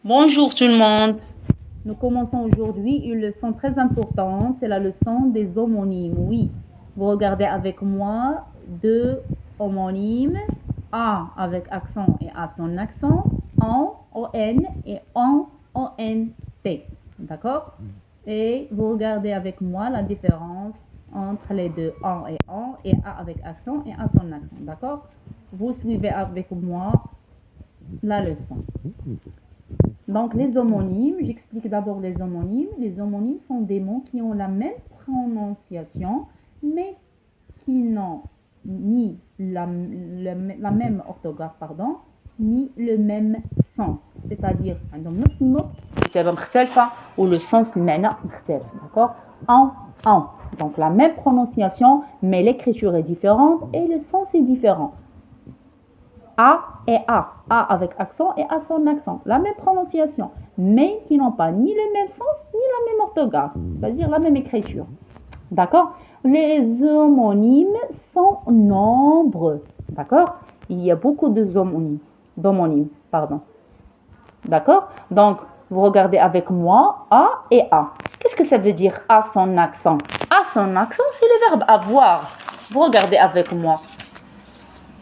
Bonjour tout le monde. Nous commençons aujourd'hui une leçon très importante, c'est la leçon des homonymes. Oui, vous regardez avec moi deux homonymes, A avec accent et A sans accent, en, O-N et en, O-N-T. D'accord? Et vous regardez avec moi la différence entre les deux, en et A avec accent et A sans accent. D'accord? Vous suivez avec moi la leçon. Donc, les homonymes, j'explique d'abord les homonymes. Les homonymes sont des mots qui ont la même prononciation, mais qui n'ont ni la même orthographe, ni le même sens. C'est-à-dire, ou le sens d'accord? En. Donc, la même prononciation, mais l'écriture est différente et le sens est différent. A et A avec accent et A sans accent, la même prononciation, mais qui n'ont pas ni le même sens, ni la même orthographe, c'est-à-dire la même écriture. D'accord? Les homonymes sont nombreux. D'accord? Il y a beaucoup d'homonymes. D'accord? Donc, vous regardez avec moi A et A. Qu'est-ce que ça veut dire A sans accent? A sans accent, c'est le verbe avoir. Vous regardez avec moi.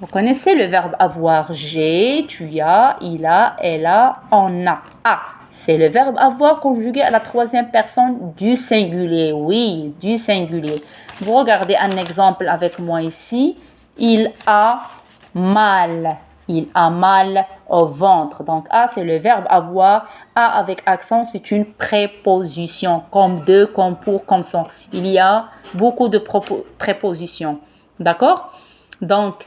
Vous connaissez le verbe avoir. J'ai, tu as, il a, elle a, on a. A, c'est le verbe avoir conjugué à la troisième personne du singulier. Oui, du singulier. Vous regardez un exemple avec moi ici. Il a mal. Il a mal au ventre. Donc, A, c'est le verbe avoir. A avec accent, c'est une préposition. Comme de, comme pour, comme sans. Il y a beaucoup de prépositions. D'accord? Donc,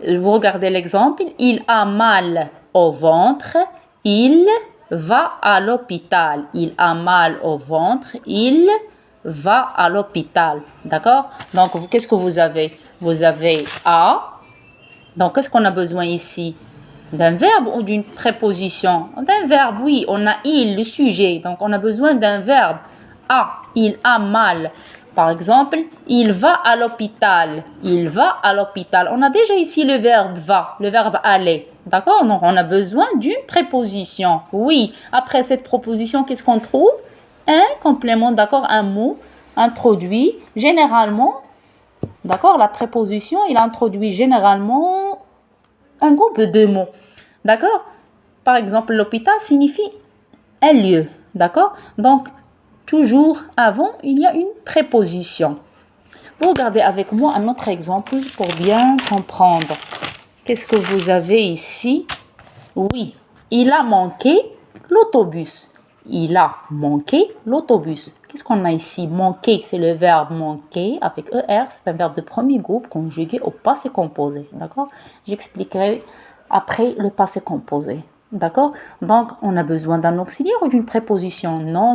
vous regardez l'exemple. Il a mal au ventre. Il va à l'hôpital. Il a mal au ventre. Il va à l'hôpital. D'accord? Donc, qu'est-ce que vous avez? Vous avez a. Donc, qu'est-ce qu'on a besoin ici? D'un verbe ou d'une préposition? D'un verbe, oui. On a il, le sujet. Donc, on a besoin d'un verbe. A. Il a mal. Par exemple, il va à l'hôpital. Il va à l'hôpital. On a déjà ici le verbe va, le verbe aller. D'accord? Donc, on a besoin d'une préposition. Oui. Après cette proposition, qu'est-ce qu'on trouve? Un complément, d'accord? Un mot introduit généralement. D'accord? La préposition, il introduit généralement un groupe de mots. D'accord? Par exemple, l'hôpital signifie un lieu. D'accord? Donc, toujours avant, il y a une préposition. Vous regardez avec moi un autre exemple pour bien comprendre. Qu'est-ce que vous avez ici? Oui, il a manqué l'autobus. Il a manqué l'autobus. Qu'est-ce qu'on a ici? Manquer, c'est le verbe manquer avec ER. C'est un verbe de premier groupe conjugué au passé composé. D'accord? J'expliquerai après le passé composé. D'accord? Donc, on a besoin d'un auxiliaire ou d'une préposition? Non,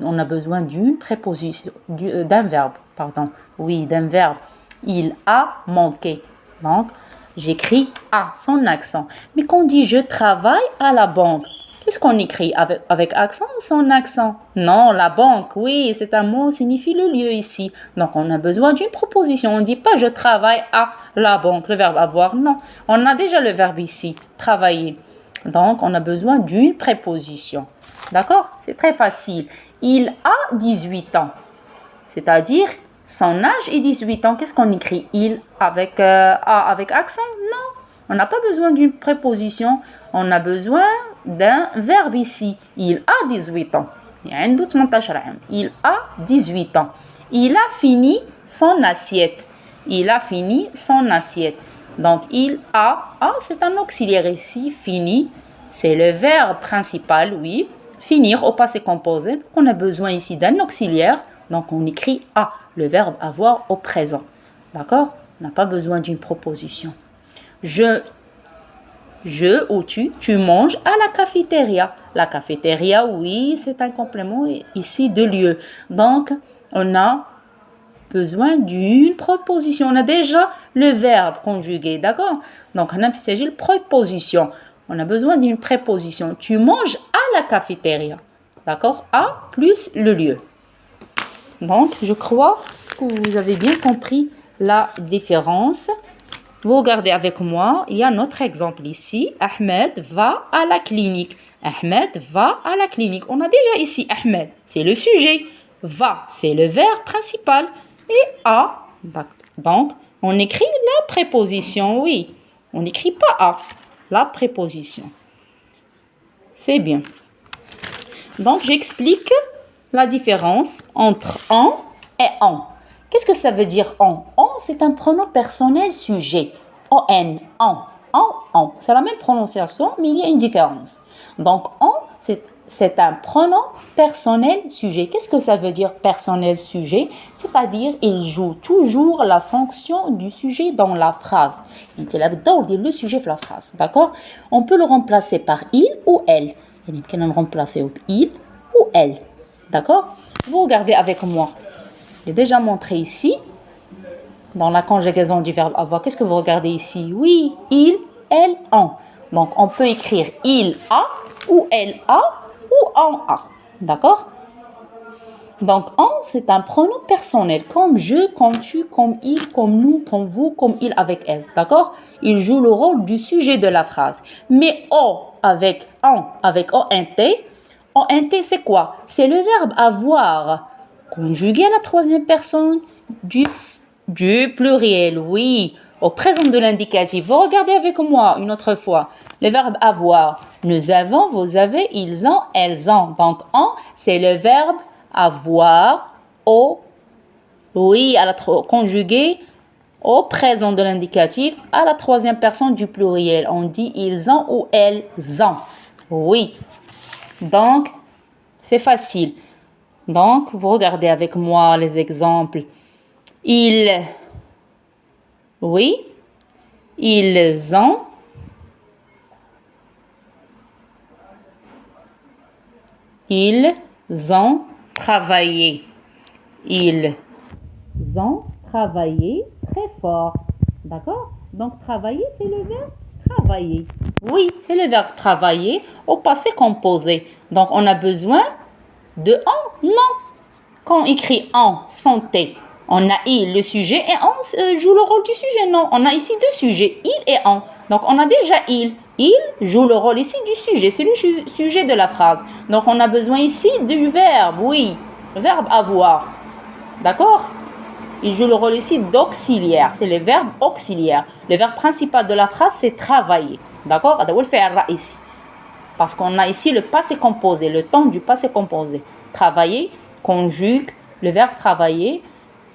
on a besoin d'une préposition, d'un verbe, pardon. Oui, d'un verbe. Il a manqué. Donc, j'écris A, sans accent. Mais quand on dit je travaille à la banque, qu'est-ce qu'on écrit? Avec accent ou sans accent? Non, la banque, oui, c'est un mot, signifie le lieu ici. Donc, on a besoin d'une proposition. On ne dit pas je travaille à la banque, le verbe avoir. Non, on a déjà le verbe ici, travailler. Donc, on a besoin d'une préposition. D'accord? C'est très facile. Il a 18 ans. C'est-à-dire, son âge est 18 ans. Qu'est-ce qu'on écrit? Il avec accent? Non. On n'a pas besoin d'une préposition. On a besoin d'un verbe ici. Il a 18 ans. Il a 18 ans. Il a fini son assiette. Il a fini son assiette. Donc, c'est un auxiliaire ici, fini, c'est le verbe principal, oui, finir au passé composé. Donc, on a besoin ici d'un auxiliaire, donc on écrit a, le verbe avoir au présent. D'accord? On n'a pas besoin d'une proposition. Je ou tu manges à la cafétéria. La cafétéria, oui, c'est un complément ici de lieu. Donc, on a besoin d'une préposition. On a déjà le verbe conjugué, d'accord? Donc, on a une préposition. On a besoin d'une préposition. Tu manges à la cafétéria, d'accord? À plus le lieu. Donc, je crois que vous avez bien compris la différence. Vous regardez avec moi, il y a un autre exemple ici. Ahmed va à la clinique. Ahmed va à la clinique. On a déjà ici Ahmed, c'est le sujet. Va, c'est le verbe principal. Et à, donc, on écrit la préposition, oui. On n'écrit pas à, la préposition. C'est bien. Donc, j'explique la différence entre en et en. Qu'est-ce que ça veut dire en? En, c'est un pronom personnel sujet. On, en. C'est la même prononciation, mais il y a une différence. Donc, en, c'est un pronom personnel sujet. Qu'est-ce que ça veut dire personnel sujet? C'est-à-dire, il joue toujours la fonction du sujet dans la phrase. Il dit le sujet de la phrase. D'accord? On peut le remplacer par il ou elle. On peut le remplacer par il ou elle. D'accord? Vous regardez avec moi. J'ai déjà montré ici, dans la conjugaison du verbe avoir. Qu'est-ce que vous regardez ici? Oui, il, elle, en. Donc, on peut écrire il a, ou elle a, ou en a. D'accord? Donc, en, c'est un pronom personnel, comme je, comme tu, comme il, comme nous, comme vous, comme il avec s. D'accord? Il joue le rôle du sujet de la phrase. Mais o avec en, avec ont, c'est quoi? C'est le verbe avoir, conjugué à la troisième personne du pluriel, oui, au présent de l'indicatif. Vous regardez avec moi une autre fois. Le verbe avoir. Nous avons, vous avez, ils ont, elles ont. Donc, en, c'est le verbe avoir conjugué au présent de l'indicatif à la troisième personne du pluriel. On dit ils ont ou elles ont. Oui. Donc, c'est facile. Donc, vous regardez avec moi les exemples. Ils ont travaillé. Ils ont travaillé très fort. D'accord? Donc, travailler, c'est le verbe travailler. Oui, c'est le verbe travailler au passé composé. Donc, on a besoin de en? Non. Quand on écrit en, santé, on a il, le sujet, et en joue le rôle du sujet. Non, on a ici deux sujets, il et en. Donc, on a déjà il. Il joue le rôle ici du sujet. C'est le sujet de la phrase. Donc, on a besoin ici du verbe, oui. Verbe avoir. D'accord? Il joue le rôle ici d'auxiliaire. C'est le verbe auxiliaire. Le verbe principal de la phrase, c'est travailler. D'accord? On va le faire ici. Parce qu'on a ici le passé composé, le temps du passé composé. Travailler conjugue le verbe travailler,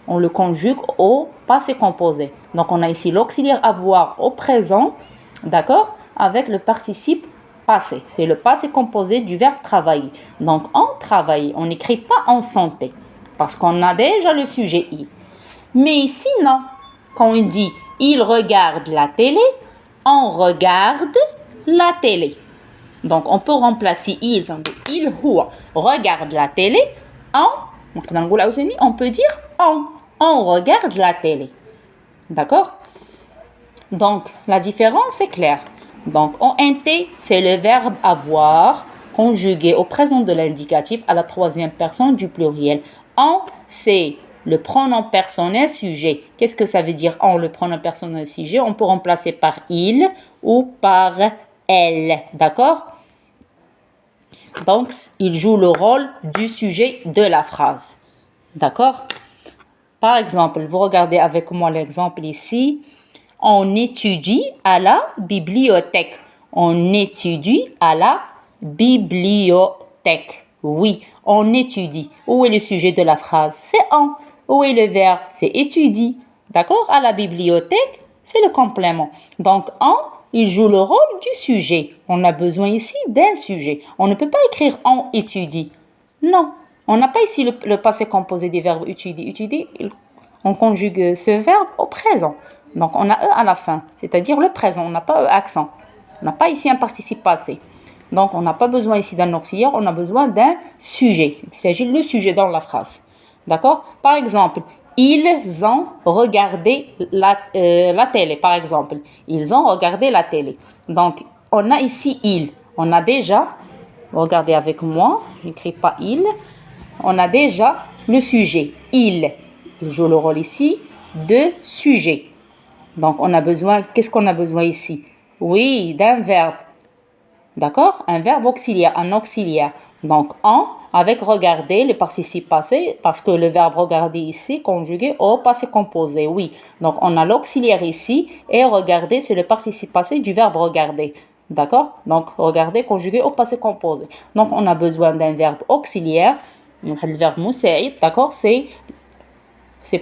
on le conjugue au passé composé. Donc, on a ici l'auxiliaire avoir au présent, d'accord, avec le participe passé. C'est le passé composé du verbe travailler. Donc, en travailler, on n'écrit pas en santé, parce qu'on a déjà le sujet il. Mais ici, non. Quand on dit il regarde la télé, on regarde la télé. Donc, on peut remplacer il regarde la télé. On peut dire on regarde la télé. D'accord? Donc, la différence est claire. Donc, ont, c'est le verbe avoir conjugué au présent de l'indicatif à la troisième personne du pluriel. En, c'est le pronom personnel sujet. Qu'est-ce que ça veut dire en, le pronom personnel sujet? On peut remplacer par il ou par elle. D'accord? Donc, il joue le rôle du sujet de la phrase. D'accord? Par exemple, vous regardez avec moi l'exemple ici. On étudie à la bibliothèque. On étudie à la bibliothèque. Oui, on étudie. Où est le sujet de la phrase? C'est en. Où est le verbe? C'est étudie. D'accord? À la bibliothèque, c'est le complément. Donc, en, il joue le rôle du sujet. On a besoin ici d'un sujet. On ne peut pas écrire on étudie. Non. On n'a pas ici le passé composé des verbes étudier. Étudier, on conjugue ce verbe au présent. Donc, on a e à la fin, c'est-à-dire le présent. On n'a pas e accent. On n'a pas ici un participe passé. Donc, on n'a pas besoin ici d'un auxiliaire. On a besoin d'un sujet. Il s'agit du sujet dans la phrase. D'accord? Par exemple, ils ont regardé la télé, par exemple. Ils ont regardé la télé. Donc, on a ici il. On a déjà, regardez avec moi, je n'écris pas il. On a déjà le sujet, il. Il joue le rôle ici de sujet. Donc, on a besoin, qu'est-ce qu'on a besoin ici? Oui, d'un verbe. D'accord? Un verbe auxiliaire, un auxiliaire. Donc, en, avec regarder, le participe passé, parce que le verbe regarder ici, conjugué au passé composé, oui. Donc, on a l'auxiliaire ici, et regarder, c'est le participe passé du verbe regarder. D'accord? Donc, regarder conjugué au passé composé. Donc, on a besoin d'un verbe auxiliaire, le verbe moussaïd, d'accord? C'est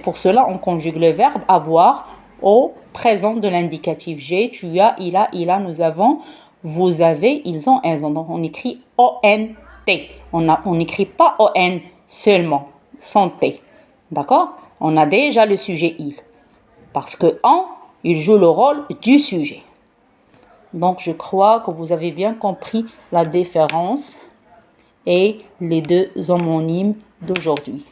pour cela qu'on conjugue le verbe avoir au présent de l'indicatif. J'ai, tu as, il a, nous avons, vous avez, ils ont, elles ont. Donc, on écrit O-N-T. On n'écrit pas O-N seulement, sans T. D'accord? On a déjà le sujet il. Parce que en, il joue le rôle du sujet. Donc, je crois que vous avez bien compris la différence et les deux homonymes d'aujourd'hui.